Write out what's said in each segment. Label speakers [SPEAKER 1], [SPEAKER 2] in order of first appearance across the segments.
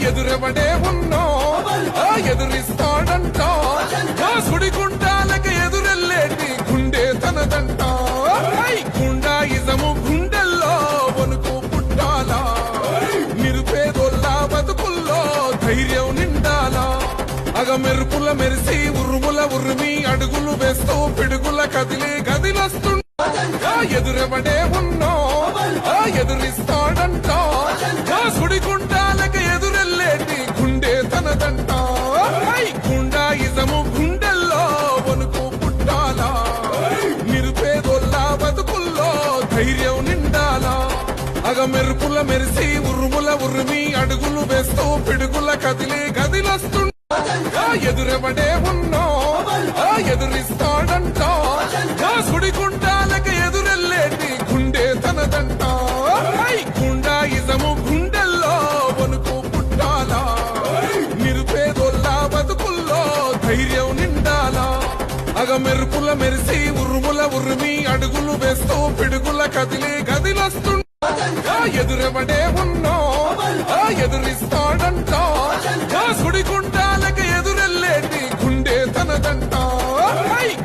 [SPEAKER 1] ఎదురెవడే ఉన్నో ఎదురిస్తాడంట సుడిగుండాలకి ఎదురెళ్ళేటి గుండె తనదంట గుండాయిజము గుండెల్లో వణుకు పుట్టాలా నిరుపేదోళ్ళ బతుకుల్లో ధైర్యం నిండాలా మెరుపుల మెరిసి ఉరుముల ఉరిమి అడుగులు వేస్తూ పిడుగుల కదిలే గదిలొస్తుంటా ఎదురెవడే ఉన్నో ఎదురిస్తాడంట సుడిగుండాలకి ఎదురెళ్ళేటి గుండె తనదంట గుండాయిజము గుండెల్లో వణుకు పుట్టాలా నిరుపేదోళ్ళ బతుకుల్లో ధైర్యం నిండాలా మెరుపుల మెరిసి ఉరుముల ఉరిమి అడుగులు వేస్తూ పిడుగుల కదిలే గదిలొస్తుంటా ఎదురెవడే ఉన్నో ఎదురిస్తాడంట సుడిగుండాలకి ఎదురెళ్ళేటి గుండె తనదంట గుండాయిజము గుండెల్లో వణుకు పుట్టాలా నిరుపేదోళ్ళ బతుకుల్లో ధైర్యం నిండాలా మెరుపుల మెరిసి ఉరుముల ఉరిమి అడుగులు వేస్తూ పిడుగుల కదిలే గదిలొస్తుంటా ఎదురెవడే ఉన్నో ఎదురిస్తాడంట సుడిగుండాలకి ఎదురెళ్ళేటి గుండె తనదంట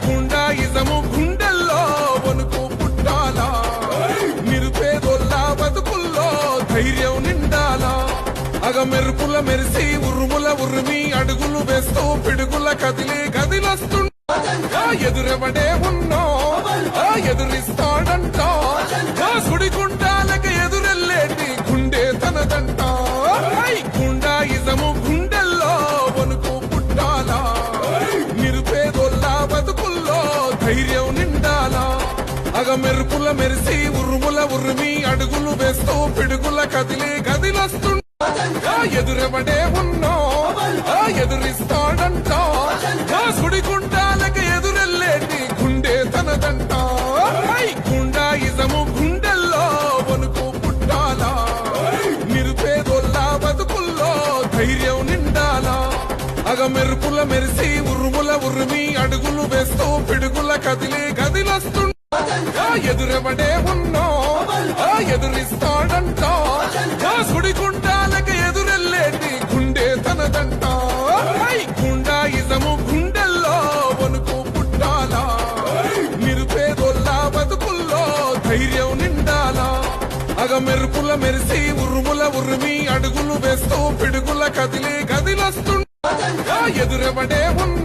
[SPEAKER 1] గుండాయిజము గుండెల్లో వణుకు పుట్టాలా నిరుపేదోళ్ళ బతుకుల్లో ధైర్యం నిండాలా మెరుపుల మెరిసి ఉరుముల ఉరిమి అడుగులు వేస్తూ పిడుగుల కదిలే గదిలొస్తుంటా ఎదురెవడే ఉన్నో ఎదురిస్తాడంట సుడిగుండాలకి ఎదురెళ్ళేటి గుండె తనదంట గుండాయిజము గుండెల్లో వణుకు పుట్టాలా నిరుపేదోళ్ళ బతుకుల్లో ధైర్యం నిండాలా మెరుపుల మెరిసి ఉరుముల ఉరిమి అడుగులు వేస్తూ పిడుగుల కదిలే గదిలొస్తుంటా ఎదురెవడే ఉన్నో ఎదురిస్తాడంట సుడిగుండాలకి ఎదురెళ్ళేటి గుండె తనదంట గుండాయిజము గుండెల్లో వణుకు పుట్టాలా నిరుపేదోళ్ళ బతుకుల్లో ధైర్యం నిండాలా మెరుపుల మెరిసి ఉరుముల ఉరిమి అడుగులు వేస్తూ పిడుగుల కదిలే గదిలొస్తుంటా ఎదురెవడే ఉన్నో ఎదురిస్తాడంట సుడిగుండాలకి ఎదురెళ్ళేటి గుండె తనదంట గుండాయిజము గుండెల్లో వణుకు పుట్టాలా నిరుపేదోళ్ళ బతుకుల్లో ధైర్యం నిండాలా మెరుపుల మెరిసి ఉరుముల ఉరిమి అడుగులు వేస్తూ పిడుగుల కదిలే గదిలొస్తుంటా ఎదురెవడే ఉన్నో